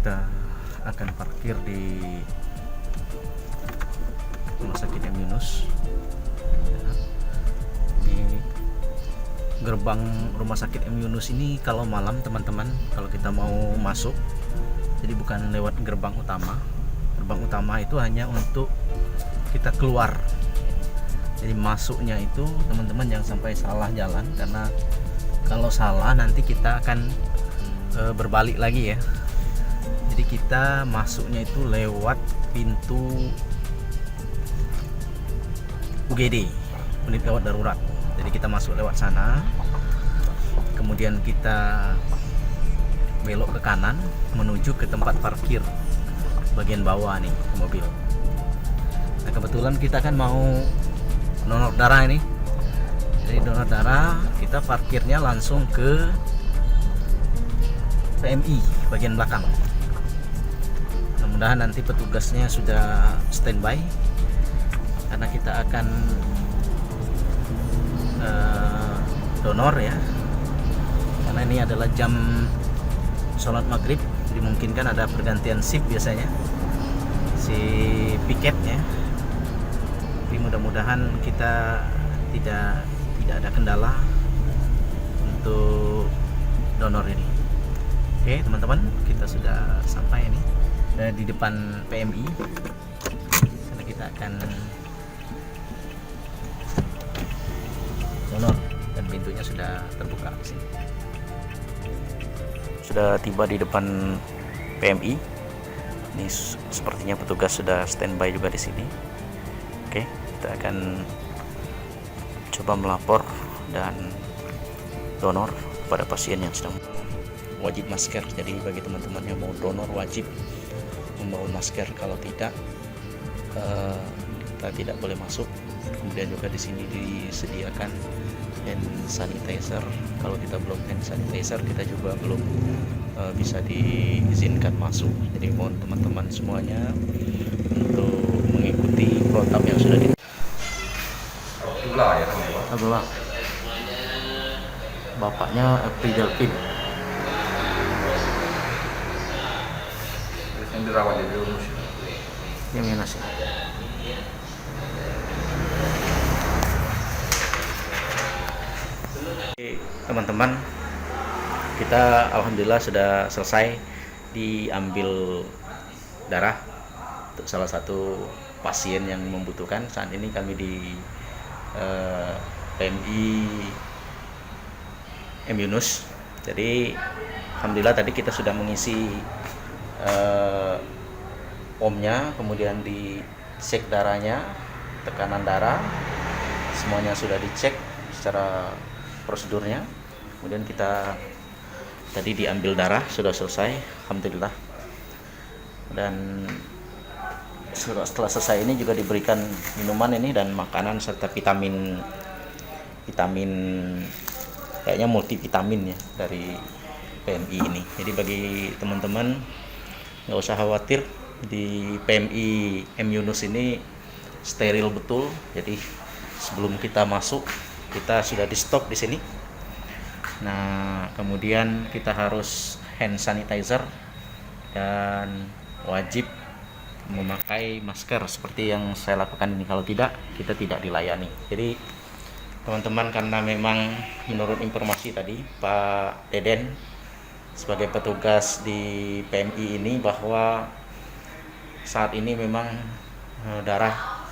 kita akan parkir di Rumah Sakit M Yunus. Ini gerbang Rumah Sakit M Yunus ini kalau malam teman-teman, kalau kita mau masuk, jadi bukan lewat gerbang utama. Gerbang utama itu hanya untuk kita keluar. Jadi masuknya itu teman-teman jangan sampai salah jalan, karena kalau salah nanti kita akan berbalik lagi ya. Jadi kita masuknya itu lewat pintu UGD, unit gawat darurat. Jadi kita masuk lewat sana, kemudian kita belok ke kanan menuju ke tempat parkir bagian bawah nih mobil. Nah kebetulan kita kan mau donor darah ini. Jadi donor darah kita parkirnya langsung ke PMI bagian belakang. Mudah-mudahan nanti petugasnya sudah standby, karena kita akan donor ya, karena ini adalah jam sholat maghrib, dimungkinkan ada pergantian shift biasanya si piket ya. Jadi mudah-mudahan kita tidak ada kendala untuk donor ini. Oke teman-teman, kita sudah sampai ini di depan PMI, karena kita akan donor dan pintunya sudah terbuka di sini. Sudah tiba di depan PMI. Ini sepertinya petugas sudah standby juga di sini. Oke, kita akan coba melapor dan donor pada pasien yang sedang. Wajib masker. Jadi bagi teman-teman yang mau donor wajib membawa masker. Kalau tidak, kita tidak boleh masuk. Kemudian juga di sini disediakan hand sanitizer. Kalau kita belum hand sanitizer, kita juga belum bisa diizinkan masuk. Jadi mohon teman-teman semuanya untuk mengikuti protap yang sudah Abdullah ya kan ya Pak? Abdullah. Bapaknya Abdul Pin. Yang dirawat di Yunus. Yang minus ya. Teman-teman, kita alhamdulillah sudah selesai diambil darah untuk salah satu pasien yang membutuhkan. Saat ini kami di PMI M Yunus. Jadi alhamdulillah tadi kita sudah mengisi pomnya, kemudian dicek darahnya, tekanan darah, semuanya sudah dicek secara prosedurnya. Kemudian kita tadi diambil darah, sudah selesai alhamdulillah. Dan setelah selesai ini juga diberikan minuman ini dan makanan serta vitamin kayaknya multivitamin ya dari PMI ini. Jadi bagi teman-teman nggak usah khawatir, di PMI M Yunus ini steril betul. Jadi sebelum kita masuk kita sudah di stop di sini. Nah kemudian kita harus hand sanitizer dan wajib memakai masker seperti yang saya lakukan ini. Kalau tidak, kita tidak dilayani. Jadi teman-teman, karena memang menurut informasi tadi Pak Deden sebagai petugas di PMI ini, bahwa saat ini memang darah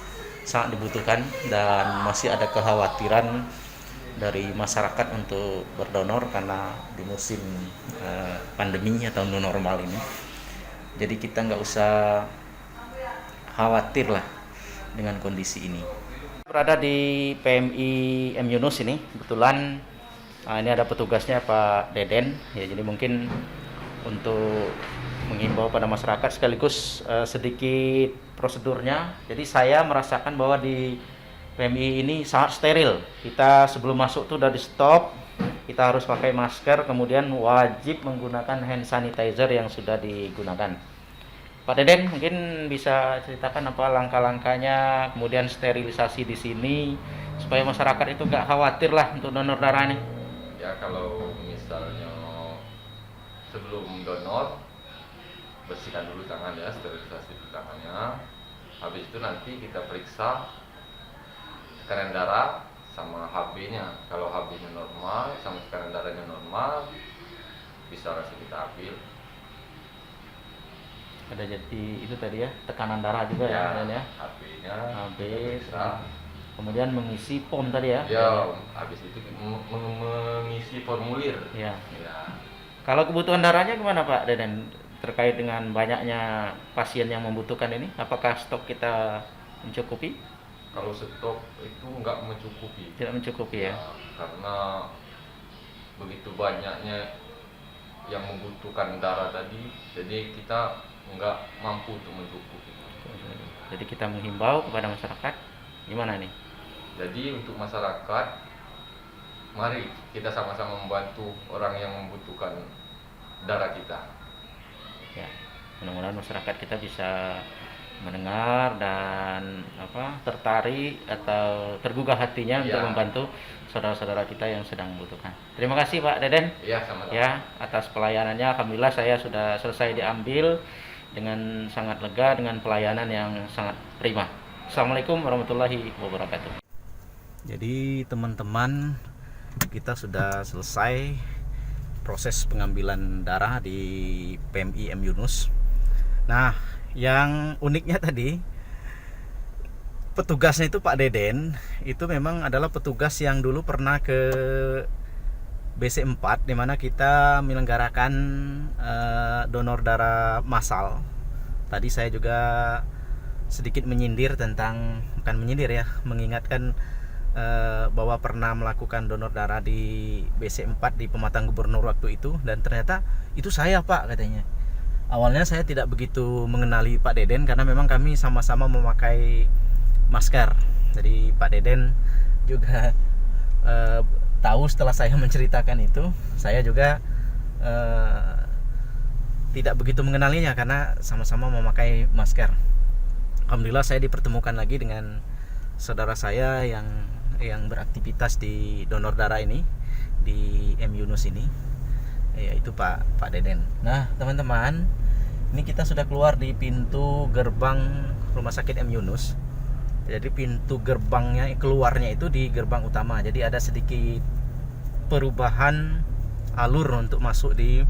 sangat dibutuhkan dan masih ada kekhawatiran dari masyarakat untuk berdonor karena di musim pandemi atau new normal ini. Jadi kita nggak usah khawatir lah dengan kondisi ini. Berada di PMI M Yunus ini, kebetulan ini ada petugasnya Pak Deden ya. Jadi mungkin untuk mengimbau pada masyarakat sekaligus sedikit prosedurnya. Jadi saya merasakan bahwa di PMI ini sangat steril. Kita sebelum masuk tuh udah di stop, kita harus pakai masker, kemudian wajib menggunakan hand sanitizer yang sudah digunakan. Pak Deden mungkin bisa ceritakan apa langkah-langkahnya, kemudian sterilisasi di sini supaya masyarakat itu nggak khawatir lah untuk donor darah ini. Ya kalau misalnya sebelum donor bersihkan dulu tangan ya, sterilisasi dulu tangannya. Habis itu nanti kita periksa tekanan darah sama HB-nya. Kalau HB-nya normal sama tekanan darahnya normal, bisa langsung kita ambil. Ada jadi itu tadi ya, tekanan darah juga ya, Dan ya. HB-nya HB, bisa. kemudian mengisi POM tadi ya. Ya, habis itu mengisi formulir. Ya. Ya. Kalau kebutuhan darahnya gimana Pak Deden? Terkait dengan banyaknya pasien yang membutuhkan ini, apakah stok kita mencukupi? Kalau stok itu nggak mencukupi. Tidak mencukupi ya? Karena begitu banyaknya yang membutuhkan darah tadi, jadi kita nggak mampu untuk mencukupi. Jadi kita menghimbau kepada masyarakat, gimana nih? Jadi untuk masyarakat, mari kita sama-sama membantu orang yang membutuhkan darah kita. Ya, mudah-mudahan masyarakat kita bisa mendengar dan tertarik atau tergugah hatinya untuk membantu saudara-saudara kita yang sedang membutuhkan. Terima kasih Pak Deden. Iya, sama-sama. Ya, atas pelayanannya. Alhamdulillah saya sudah selesai diambil dengan sangat lega, dengan pelayanan yang sangat prima. Assalamualaikum warahmatullahi wabarakatuh. Jadi teman-teman, kita sudah selesai proses pengambilan darah di PMI M Yunus. Nah, yang uniknya tadi, petugasnya itu Pak Deden, itu memang adalah petugas yang dulu pernah ke BC4, di mana kita menyelenggarakan donor darah massal. Tadi saya juga sedikit menyindir tentang, bukan menyindir ya, mengingatkan bahwa pernah melakukan donor darah di BC4 di Pematang Gubernur waktu itu, dan ternyata itu saya Pak, katanya. Awalnya saya tidak begitu mengenali Pak Deden karena memang kami sama-sama memakai masker. Jadi Pak Deden juga tahu setelah saya menceritakan itu. Saya juga tidak begitu mengenalinya karena sama-sama memakai masker. Alhamdulillah saya dipertemukan lagi dengan saudara saya yang beraktivitas di donor darah ini, di M Yunus ini, yaitu Pak Deden. Nah teman-teman, ini kita sudah keluar di pintu gerbang Rumah Sakit M Yunus. Jadi pintu gerbangnya, keluarnya itu di gerbang utama. Jadi ada sedikit perubahan alur untuk masuk di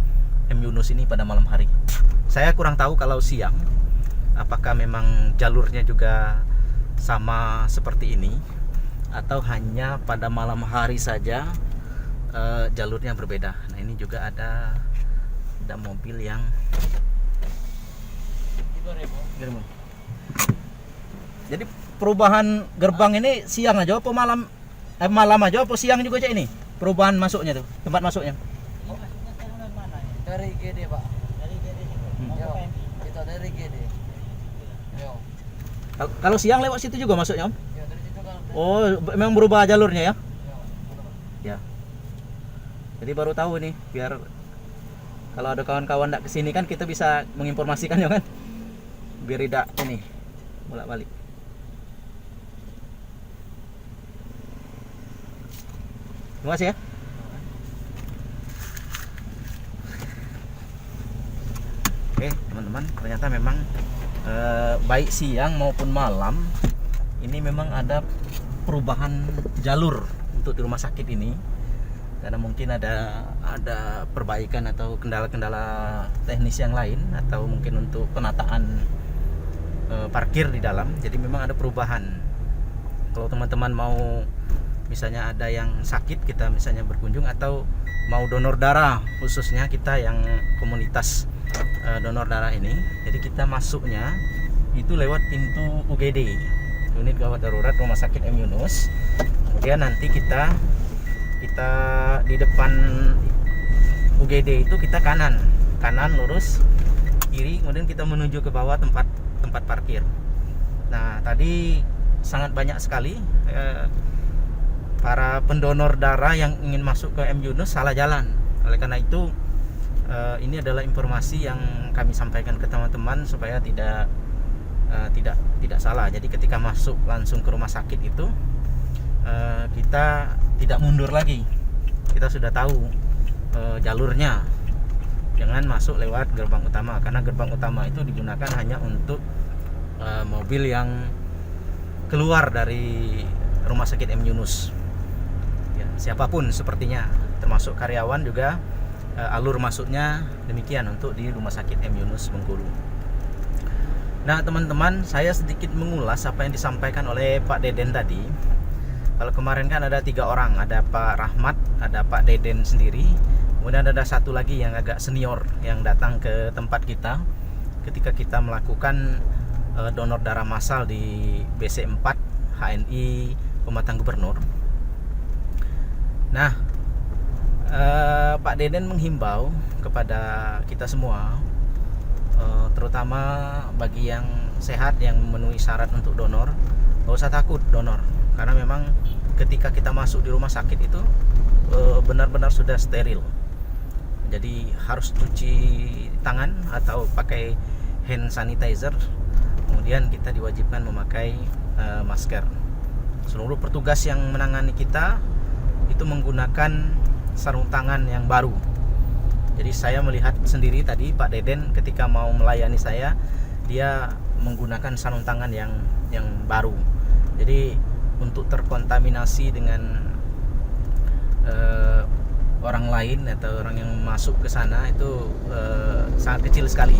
M Yunus ini pada malam hari. Saya kurang tahu kalau siang apakah memang jalurnya juga sama seperti ini, atau hanya pada malam hari saja jalurnya berbeda. Nah ini juga ada mobil yang jadi perubahan gerbang ini siang aja apa malam aja apa siang juga aja ini perubahan masuknya tuh, tempat masuknya dari GD Pak, dari GD kita dari GD. Kalau siang lewat situ juga masuknya Om? Ya, dari situ kan. Oh, memang berubah jalurnya ya? Ya. Jadi baru tahu nih, biar kalau ada kawan-kawan enggak kesini kan kita bisa menginformasikan ya kan? Biar tidak ini bolak-balik. Terima kasih ya. Oke, teman-teman, ternyata memang baik siang maupun malam ini memang ada perubahan jalur untuk di rumah sakit ini, karena mungkin ada perbaikan atau kendala-kendala teknis yang lain, atau mungkin untuk penataan parkir di dalam. Jadi memang ada perubahan. Kalau teman-teman mau misalnya ada yang sakit, kita misalnya berkunjung, atau mau donor darah, khususnya kita yang komunitas donor darah ini, jadi kita masuknya itu lewat pintu UGD, unit gawat darurat Rumah Sakit M Yunus. Kemudian nanti kita di depan UGD itu kita kanan lurus, kiri, kemudian kita menuju ke bawah tempat parkir. Nah tadi sangat banyak sekali para pendonor darah yang ingin masuk ke M Yunus salah jalan. Oleh karena itu ini adalah informasi yang kami sampaikan ke teman-teman supaya tidak salah. Jadi ketika masuk langsung ke rumah sakit itu kita tidak mundur lagi. Kita sudah tahu jalurnya. jangan masuk lewat gerbang utama, karena gerbang utama itu digunakan hanya untuk mobil yang keluar dari Rumah Sakit M Yunus ya, siapapun sepertinya, termasuk karyawan juga. Alur masuknya demikian untuk di Rumah Sakit M Yunus Bengkulu. Nah teman-teman, saya sedikit mengulas apa yang disampaikan oleh Pak Deden tadi. Kalau kemarin kan ada 3 orang, ada Pak Rahmat, ada Pak Deden sendiri, kemudian ada satu lagi yang agak senior yang datang ke tempat kita ketika kita melakukan donor darah massal di BC4 HNI Pematang Gubernur. Nah, Pak Deden menghimbau kepada kita semua, terutama bagi yang sehat yang memenuhi syarat untuk donor, gak usah takut donor, karena memang ketika kita masuk di rumah sakit itu benar-benar sudah steril. Jadi harus cuci tangan atau pakai hand sanitizer. Kemudian kita diwajibkan memakai masker. Seluruh petugas yang menangani kita itu menggunakan sarung tangan yang baru. Jadi saya melihat sendiri tadi Pak Deden ketika mau melayani saya, dia menggunakan sarung tangan yang baru. Jadi untuk terkontaminasi dengan orang lain atau orang yang masuk ke sana itu sangat kecil sekali,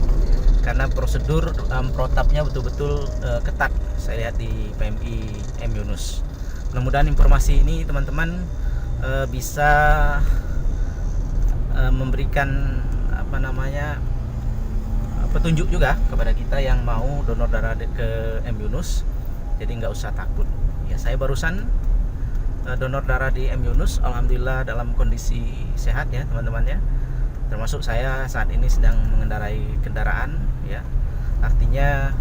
karena prosedur protapnya betul-betul ketat saya lihat di PMI M Yunus. Mudah-mudahan informasi ini teman-teman bisa memberikan petunjuk juga kepada kita yang mau donor darah ke M Yunus. Jadi nggak usah takut. Ya, saya barusan donor darah di M Yunus, alhamdulillah dalam kondisi sehat ya teman-teman ya. Termasuk saya saat ini sedang mengendarai kendaraan ya. Artinya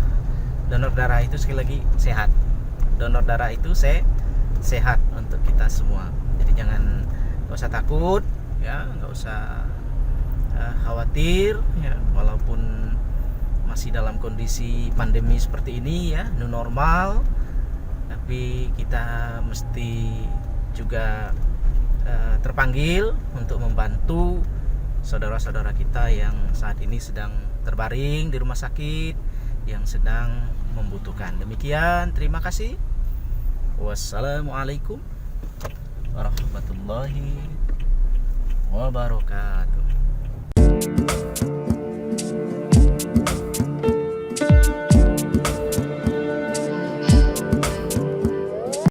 donor darah itu sekali lagi sehat. Donor darah itu sehat untuk kita semua. Jadi jangan, nggak usah takut ya, nggak usah khawatir ya, walaupun masih dalam kondisi pandemi seperti ini ya, new normal. Tapi kita mesti juga terpanggil untuk membantu saudara-saudara kita yang saat ini sedang terbaring di rumah sakit, yang sedang membutuhkan. Demikian, terima kasih. Wassalamualaikum warahmatullahi wabarakatuh.